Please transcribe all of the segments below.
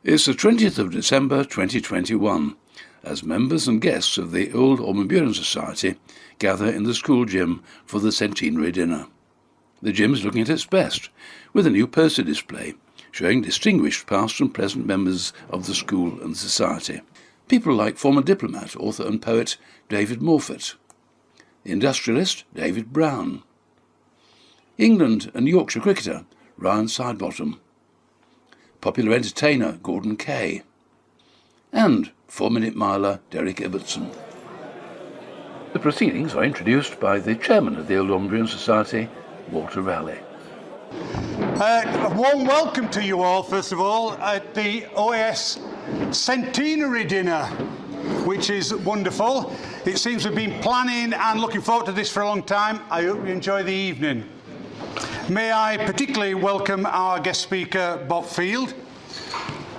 It's the 20th of December 2021, as members and guests of the Old Almondburians Society gather in the school gym for the Centenary dinner. The gym is looking at its best, with a new poster display showing distinguished past and present members of the school and society. People like former diplomat, author and poet David Morford, the industrialist David Brown, England and Yorkshire cricketer Ryan Sidebottom, popular entertainer Gordon Kay, and 4-minute miler Derek Ibbotson. The proceedings are introduced by the chairman of the Old Almondburians Society, Walter Raleigh. A warm welcome to you all, first of all, at the OAS Centenary dinner, which is wonderful. It seems we've been planning and looking forward to this for a long time. I hope you enjoy the evening. May I particularly welcome our guest speaker, Bob Field,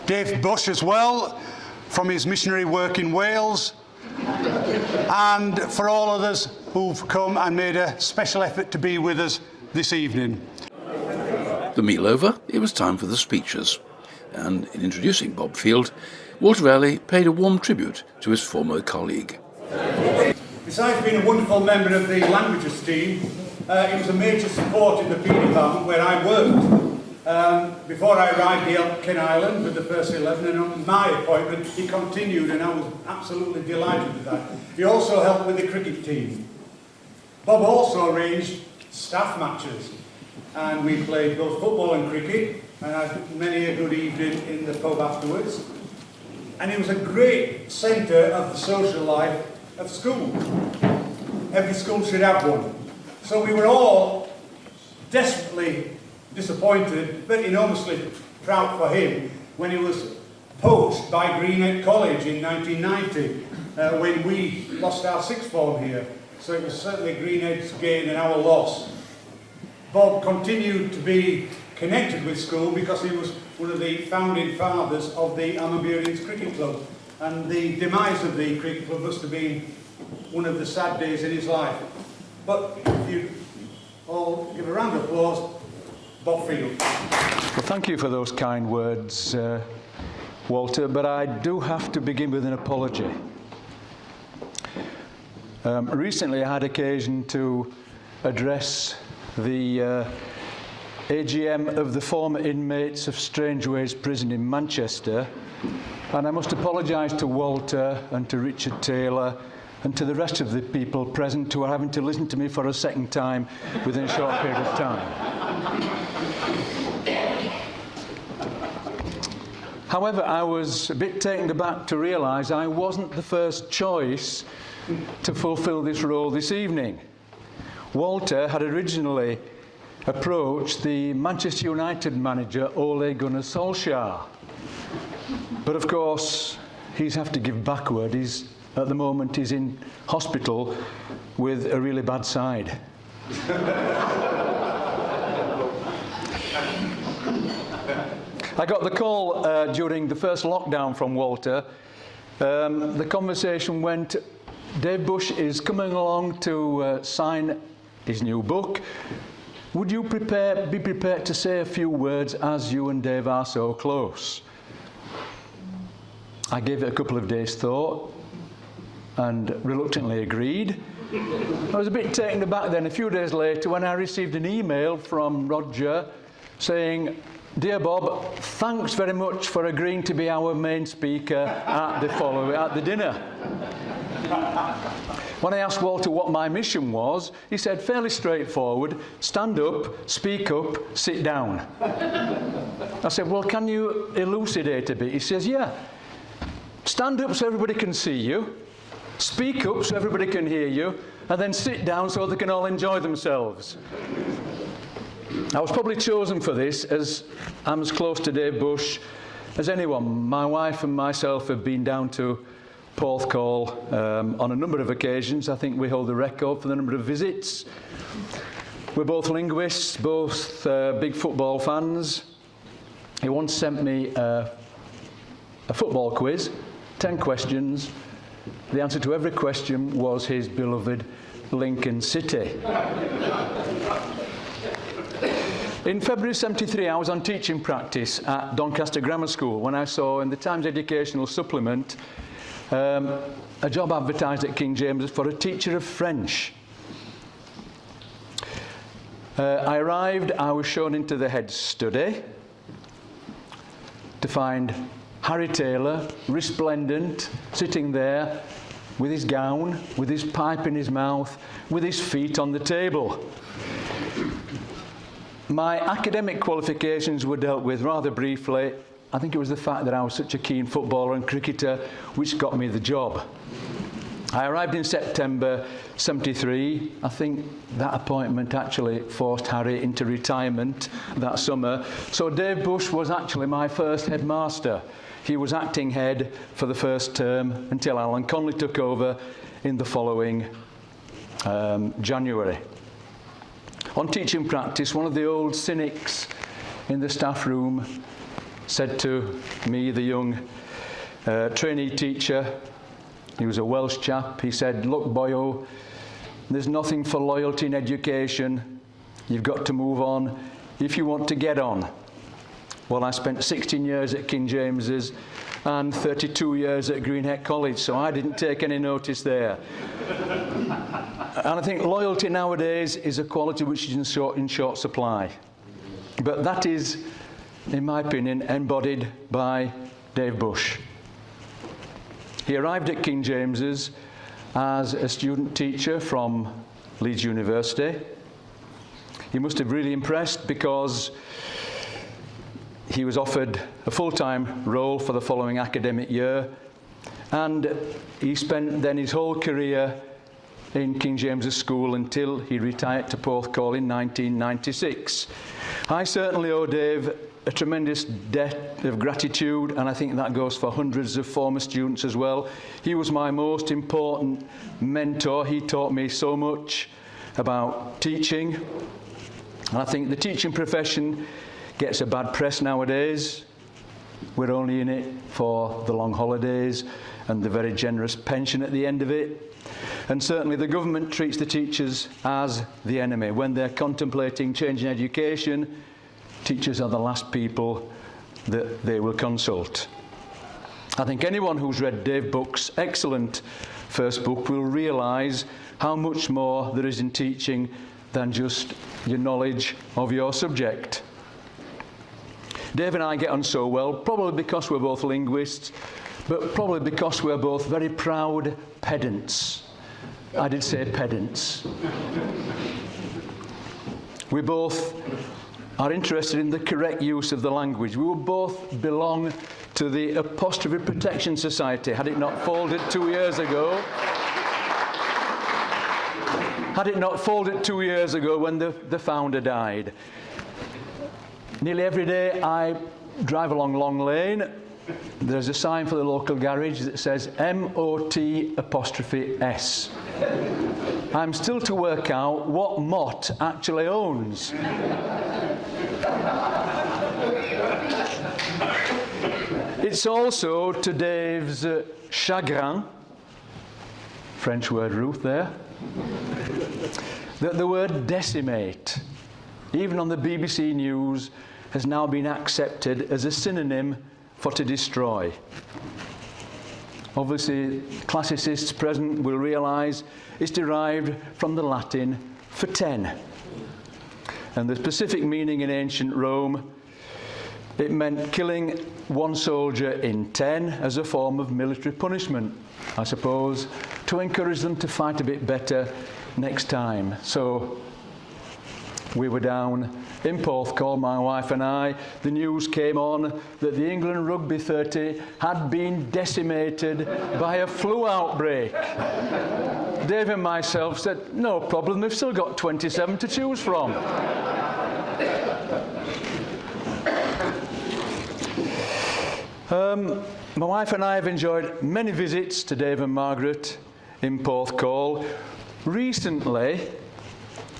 Dave Bush as well, from his missionary work in Wales, and for all others who've come and made a special effort to be with us this evening. The meal over, it was time for the speeches, and in introducing Bob Field, Walter Raleigh paid a warm tribute to his former colleague. Besides being a wonderful member of the languages team, he was a major support in the PE department where I worked. Before I arrived here at Ken Island with the first 11, and on my appointment he continued, and I was absolutely delighted with that. He also helped with the cricket team. Bob also arranged staff matches, and we played both football and cricket, and had many a good evening in the pub afterwards. And he was a great centre of the social life of school. Every school should have one. So we were all desperately disappointed, but enormously proud for him when he was poached by Greenhead College in 1990, when we lost our sixth form here. So it was certainly Greenhead's gain and our loss. Bob continued to be connected with school because he was one of the founding fathers of the Almondburians Cricket Club, and the demise of the cricket club must have been one of the sad days in his life. But if you all give a round of applause, Bob Field. Well, thank you for those kind words, Walter, but I do have to begin with an apology. Recently I had occasion to address the AGM of the former inmates of Strangeways Prison in Manchester, and I must apologise to Walter and to Richard Taylor and to the rest of the people present who are having to listen to me for a second time within a short period of time. However, I was a bit taken aback to realise I wasn't the first choice to fulfil this role this evening. Walter had originally approached the Manchester United manager Ole Gunnar Solskjaer, but of course he's have to give backward. At the moment he's in hospital with a really bad side. I got the call during the first lockdown from Walter. The conversation went, Dave Bush is coming along to sign his new book. Would you be prepared to say a few words as you and Dave are so close? I gave it a couple of days' thought and reluctantly agreed. I was a bit taken aback then a few days later when I received an email from Roger saying, "Dear Bob, thanks very much for agreeing to be our main speaker at the dinner." When I asked Walter what my mission was, he said fairly straightforward, stand up, speak up, sit down. I said, well, can you elucidate a bit? He says, yeah. Stand up so everybody can see you, speak up so everybody can hear you, and then sit down so they can all enjoy themselves. I was probably chosen for this as I'm as close to Dave Bush as anyone. My wife and myself have been down to Porthcawl on a number of occasions. I think we hold the record for the number of visits. We're both linguists, both big football fans. He once sent me a football quiz, 10 questions. The answer to every question was his beloved Lincoln City. In February '73, I was on teaching practice at Doncaster Grammar School when I saw in the Times Educational Supplement a job advertised at King James's for a teacher of French. I arrived, I was shown into the head study to find Harry Taylor, resplendent, sitting there with his gown, with his pipe in his mouth, with his feet on the table. My academic qualifications were dealt with rather briefly. I think it was the fact that I was such a keen footballer and cricketer which got me the job. I arrived in September '73. I think that appointment actually forced Harry into retirement that summer. So Dave Bush was actually my first headmaster. He was acting head for the first term until Alan Conley took over in the following January. On teaching practice, one of the old cynics in the staff room said to me, the young trainee teacher, he was a Welsh chap, he said, "Look, boyo, there's nothing for loyalty in education. You've got to move on if you want to get on." Well, I spent 16 years at King James's and 32 years at Greenhead College, so I didn't take any notice there. And I think loyalty nowadays is a quality which is in short supply. But that is, in my opinion, embodied by Dave Bush. He arrived at King James's as a student teacher from Leeds University. He must have really impressed because he was offered a full-time role for the following academic year, and he spent then his whole career in King James's School until he retired to Porthcawl in 1996. I certainly owe Dave a tremendous debt of gratitude, and I think that goes for hundreds of former students as well. He was my most important mentor. He taught me so much about teaching, and I think the teaching profession gets a bad press nowadays. We're only in it for the long holidays and the very generous pension at the end of it. And certainly the government treats the teachers as the enemy. When they're contemplating changing education, teachers are the last people that they will consult. I think anyone who's read Dave Buck's excellent first book will realise how much more there is in teaching than just your knowledge of your subject. Dave and I get on so well, probably because we're both linguists, but probably because we're both very proud pedants. I did say pedants. We both are interested in the correct use of the language. We will both belong to the Apostrophe Protection Society, had it not folded 2 years ago. Had it not folded 2 years ago when the founder died. Nearly every day I drive along Long Lane. There's a sign for the local garage that says MOT''S. I'm still to work out what Mott actually owns. It's also to Dave's chagrin, French word Ruth there, that the word decimate, even on the BBC News, has now been accepted as a synonym for to destroy. Obviously, classicists present will realise it's derived from the Latin for 10. And the specific meaning in ancient Rome, it meant killing one soldier in 10 as a form of military punishment, I suppose, to encourage them to fight a bit better next time. So we were down in Porthcawl, my wife and I. The news came on that the England Rugby 30 had been decimated by a flu outbreak. Dave and myself said, no problem, they've still got 27 to choose from. My wife and I have enjoyed many visits to Dave and Margaret in Porthcawl. Recently,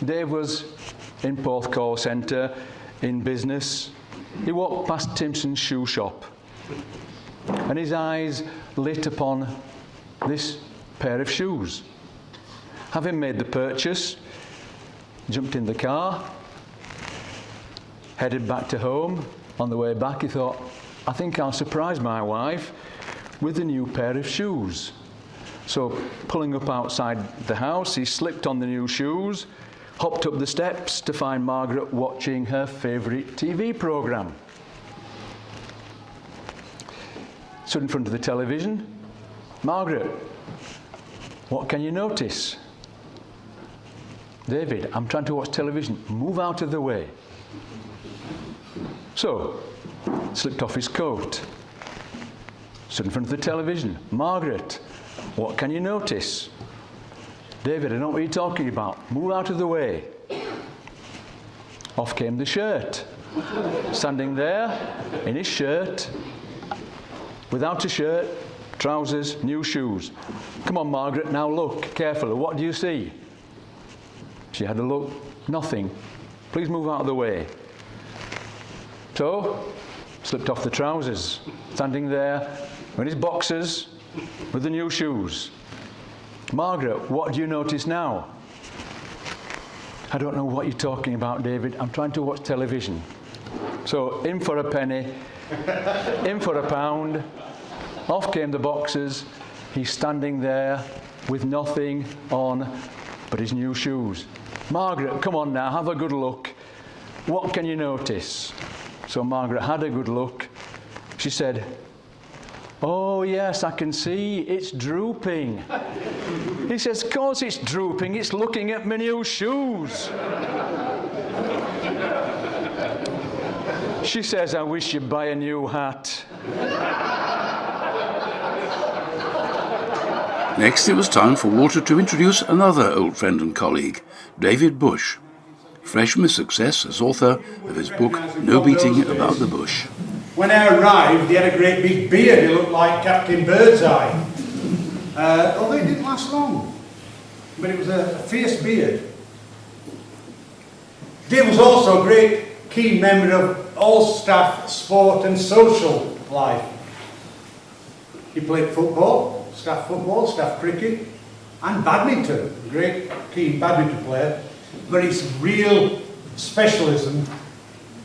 Dave was in Porthcawl Centre in business. He walked past Timpson's shoe shop and his eyes lit upon this pair of shoes. Having made the purchase, jumped in the car, headed back to home. On the way back, he thought, I think I'll surprise my wife with a new pair of shoes. So, pulling up outside the house, he slipped on the new shoes, hopped up the steps to find Margaret watching her favourite TV programme. Stood in front of the television. Margaret, what can you notice? David, I'm trying to watch television. Move out of the way. So, slipped off his coat. Stood in front of the television. Margaret, what can you notice? David, I know what you're talking about. Move out of the way. Off came the shirt. Standing there in his shirt, without a shirt, trousers, new shoes. Come on, Margaret, now look carefully. What do you see? She had a look. Nothing. Please move out of the way. So, slipped off the trousers, standing there in his boxers with the new shoes. Margaret, what do you notice now? I don't know what you're talking about, David. I'm trying to watch television. So, in for a penny, in for a pound. Off came the boxers. He's standing there with nothing on but his new shoes. Margaret, come on now, have a good look. What can you notice? So Margaret had a good look. She said, oh yes, I can see, it's drooping. He says, of course it's drooping, it's looking at my new shoes. She says, I wish you'd buy a new hat. Next, it was time for Walter to introduce another old friend and colleague, David Bush, fresh from his success as author of his book, No Beating About the Bush. When I arrived, he had a great big beard. He looked like Captain Birdseye. Although it didn't last long. But it was a fierce beard. Dave was also a great key member of all staff sport and social life. He played football, staff cricket, and badminton. A great keen badminton player. But his real specialism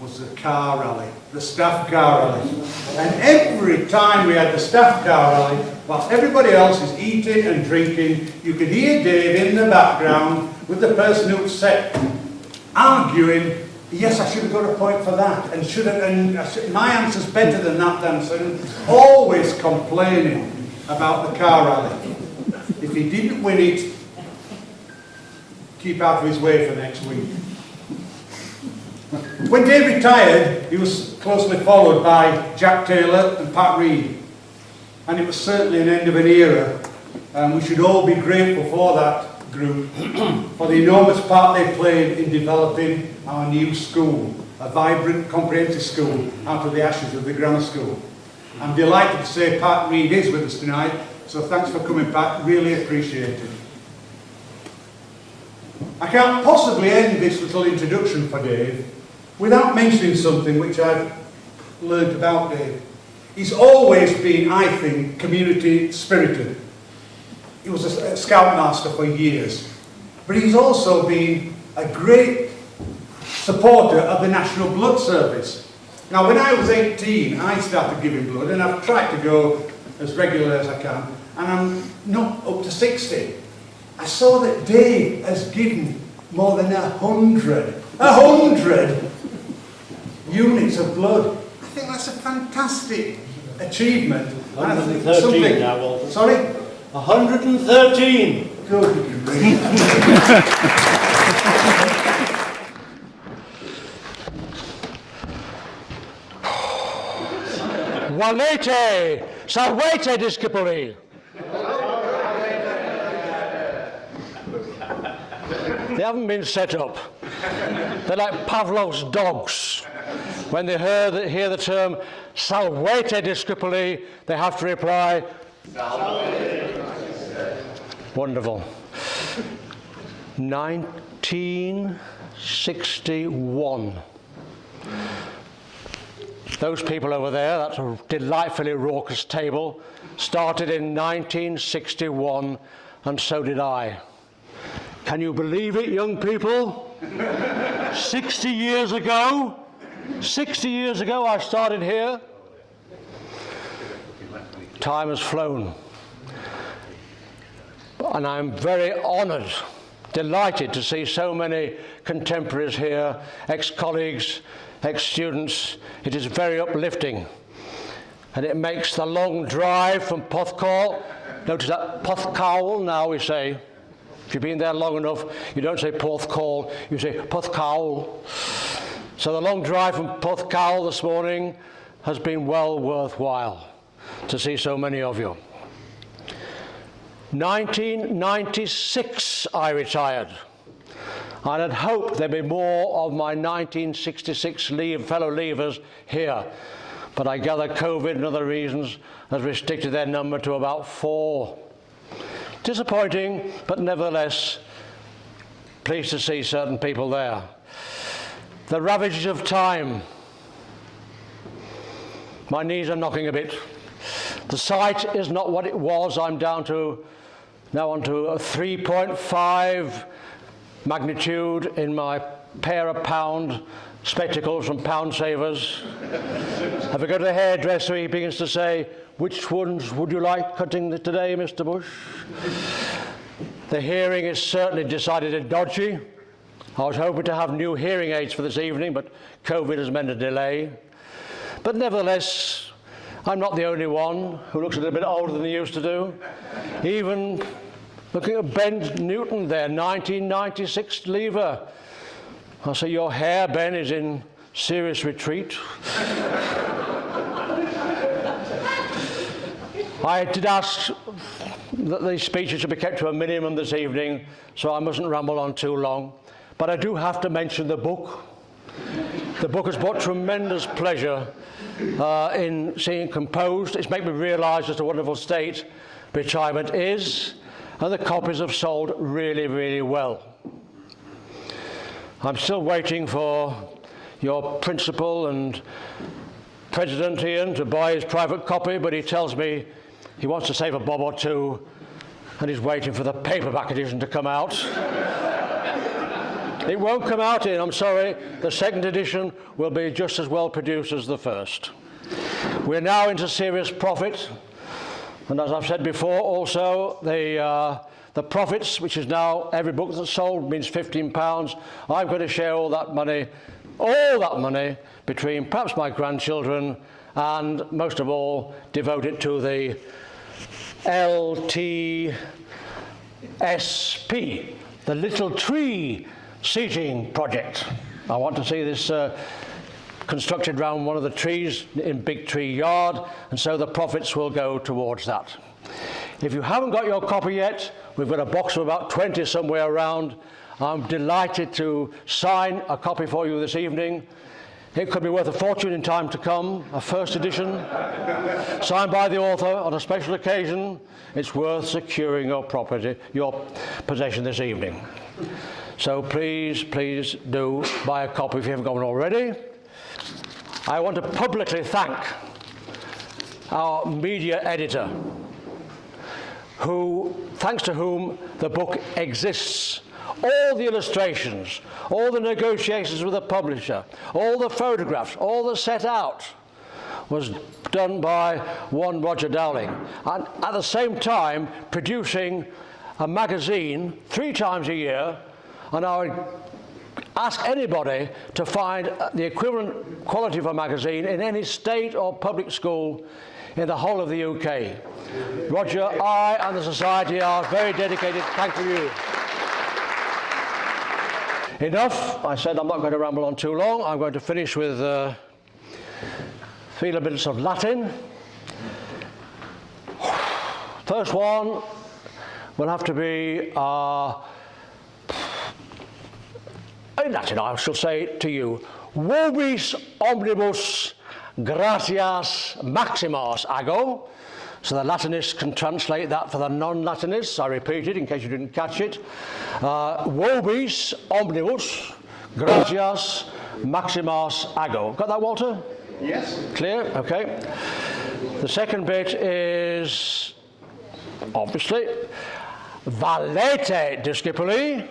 was the car rally, the staff car rally. And every time we had the staff car rally, whilst everybody else is eating and drinking, you could hear Dave in the background with the person who was set arguing, yes, I should have got a point for that, and my answer's better than that answer, and always complaining about the car rally. If he didn't win it, keep out of his way for next week. When Dave retired, he was closely followed by Jack Taylor and Pat Reed, and it was certainly an end of an era, and we should all be grateful for that group, for the enormous part they played in developing our new school, a vibrant, comprehensive school out of the ashes of the grammar school. I'm delighted to say Pat Reed is with us tonight, so thanks for coming, Pat, really appreciate it. I can't possibly end this little introduction for Dave without mentioning something which I've learned about Dave. He's always been, I think, community spirited. He was a scoutmaster for years, but he's also been a great supporter of the National Blood Service. Now, when I was 18, I started giving blood, and I've tried to go as regularly as I can, and I'm not up to 60. I saw that Dave has given more than 100 units of blood. I think that's a fantastic achievement. 113 now, Walter. Sorry? 113! Good grief. Valete! Salvete, discipoli! They haven't been set up. They're like Pavlov's dogs. When they hear the term Salvete, discipoli, they have to reply, Salvete. Wonderful. 1961. Those people over there, that's a delightfully raucous table, started in 1961, and so did I. Can you believe it, young people? 60 years ago, 60 years ago I started here. Time has flown. And I'm very honoured, delighted to see so many contemporaries here, ex-colleagues, ex-students. It is very uplifting. And it makes the long drive from Porthcawl, notice that Porthcawl now we say. If you've been there long enough, you don't say Porthcawl, you say Porthcawl. So the long drive from Porthcawl this morning has been well worthwhile to see so many of you. 1996 I retired. I had hoped there'd be more of my 1966 fellow leavers here, but I gather COVID and other reasons has restricted their number to about 4. Disappointing, but nevertheless pleased to see certain people there. The ravages of time. My knees are knocking a bit. The sight is not what it was. I'm now onto a 3.5 magnitude in my pair of pound spectacles from Pound Savers. If I go to the hairdresser, he begins to say, "Which ones would you like cutting today, Mr. Bush?" The hearing is certainly decidedly dodgy. I was hoping to have new hearing aids for this evening, but COVID has meant a delay. But nevertheless, I'm not the only one who looks a little bit older than he used to do. Even looking at Ben Newton there, 1996 leaver. I say, your hair, Ben, is in serious retreat. I did ask that these speeches should be kept to a minimum this evening, so I mustn't ramble on too long. But I do have to mention the book. The book has brought tremendous pleasure in seeing it composed. It's made me realise just a wonderful state retirement is, and the copies have sold really, really well. I'm still waiting for your principal and President Ian to buy his private copy, but he tells me he wants to save a bob or two, and he's waiting for the paperback edition to come out. It won't come out in, I'm sorry. The second edition will be just as well produced as the first. We're now into serious profit, and as I've said before, also the profits, which is now every book that's sold means £15. I'm going to share all that money between perhaps my grandchildren, and most of all devote it to the LTSP, the Little Tree Seating Project. I want to see this constructed around one of the trees in Big Tree Yard, and so the profits will go towards that. If you haven't got your copy yet, we've got a box of about 20 somewhere around. I'm delighted to sign a copy for you this evening. It could be worth a fortune in time to come, a first edition, signed by the author on a special occasion. It's worth securing your property, your possession this evening. So please do buy a copy if you haven't got one already. I want to publicly thank our media editor, thanks to whom the book exists. All the illustrations, all the negotiations with the publisher, all the photographs, all the set out was done by one Roger Dowling. And at the same time, producing a magazine 3 times a year, and I would ask anybody to find the equivalent quality of a magazine in any state or public school in the whole of the UK. Roger, I and the Society are very dedicated. Thank you. Enough. I said I'm not going to ramble on too long. I'm going to finish with 3 bits of Latin. First one will have to be in Latin, I shall say to you, vobis omnibus gratias maximas ago. So the Latinists can translate that for the non-Latinists. I repeat it in case you didn't catch it. Vobis omnibus gratias maximas ago. Got that, Walter? Yes. Clear? Okay. The second bit is, obviously, valete discipuli.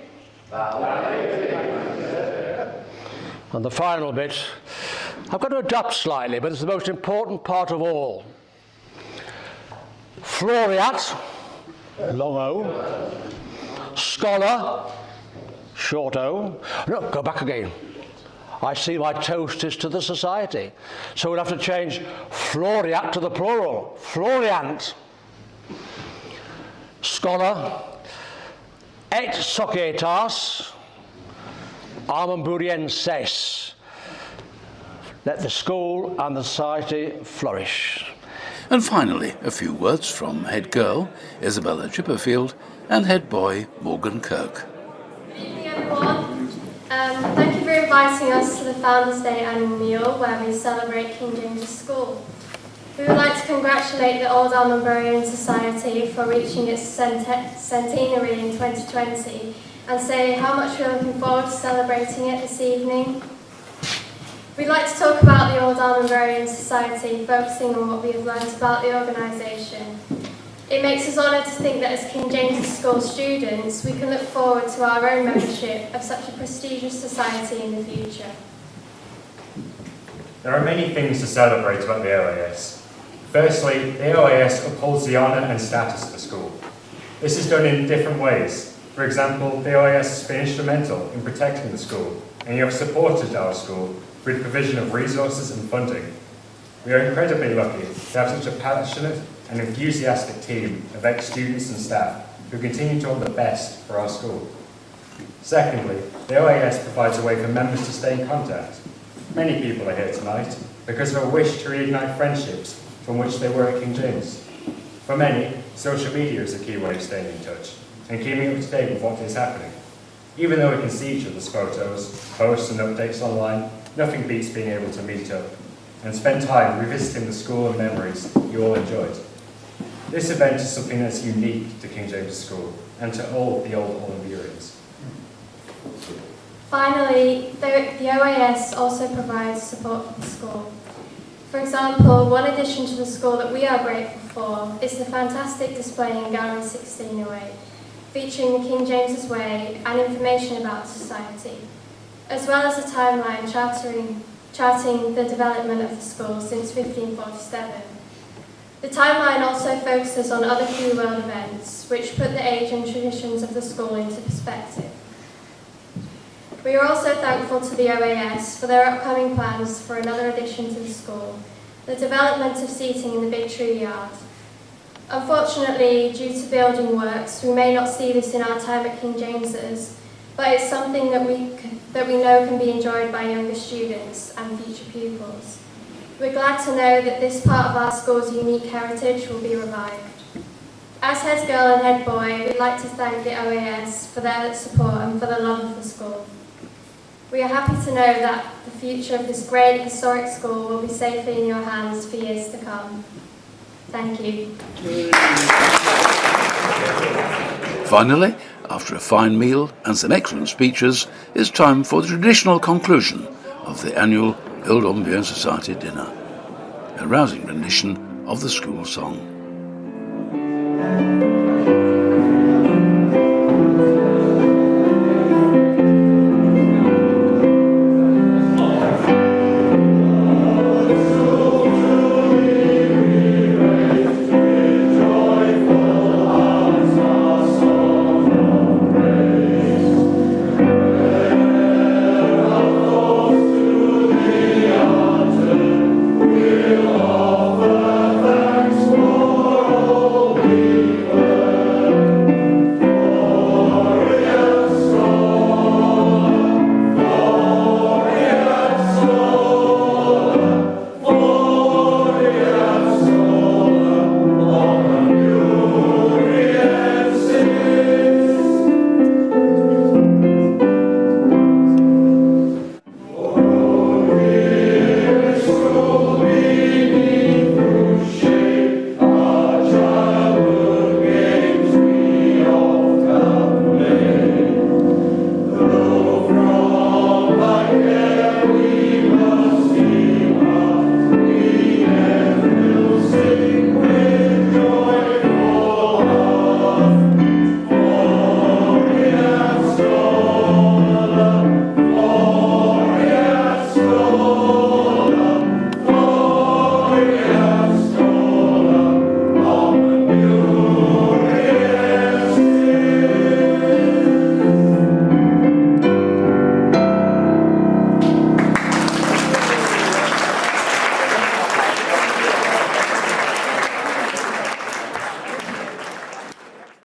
And the final bit, I've got to adapt slightly, but it's the most important part of all. Floriat, long O. Scholar, short O. No, go back again. I see my toast is to the society. So we'll have to change Floriat to the plural. Floriant. Scholar. Et societas Almondburienses. Let the school and the society flourish. And finally, a few words from head girl Isabella Chipperfield and head boy Morgan Kirk. Good evening, everyone. Thank you for inviting us to the Founders' Day annual meal where we celebrate King James's School. We would like to congratulate the Old Almondburians Society for reaching its centenary in 2020 and say how much we're looking forward to celebrating it this evening. We'd like to talk about the Old Almondburians Society, focusing on what we have learnt about the organisation. It makes us honoured to think that as King James's School students, we can look forward to our own membership of such a prestigious society in the future. There are many things to celebrate about the OAS. Firstly, the OAS upholds the honour and status of the school. This is done in different ways. For example, the OAS has been instrumental in protecting the school, and you have supported our school through the provision of resources and funding. We are incredibly lucky to have such a passionate and enthusiastic team of ex-students and staff who continue to want the best for our school. Secondly, the OAS provides a way for members to stay in contact. Many people are here tonight because of a wish to reignite friendships from which they were at King James. For many, social media is a key way of staying in touch and keeping up to date with what is happening. Even though we can see each other's photos, posts and updates online, nothing beats being able to meet up and spend time revisiting the school and memories you all enjoyed. This event is something that's unique to King James's School and to all the Old Almondburians. Finally, the OAS also provides support for the school. For example, one addition to the school that we are grateful for is the fantastic display in Gallery 1608, featuring the King James's Way and information about the society, as well as a timeline charting the development of the school since 1547. The timeline also focuses on other key world events, which put the age and traditions of the school into perspective. We are also thankful to the OAS for their upcoming plans for another addition to the school, the development of seating in the Big Tree Yard. Unfortunately, due to building works, we may not see this in our time at King James's, but it's something that we know can be enjoyed by younger students and future pupils. We're glad to know that this part of our school's unique heritage will be revived. As head girl and head boy, we'd like to thank the OAS for their support and for the love of the school. We are happy to know that the future of this great historic school will be safely in your hands for years to come. Thank you. Finally, after a fine meal and some excellent speeches, it's time for the traditional conclusion of the annual Old Almondburians Society dinner, a rousing rendition of the school song.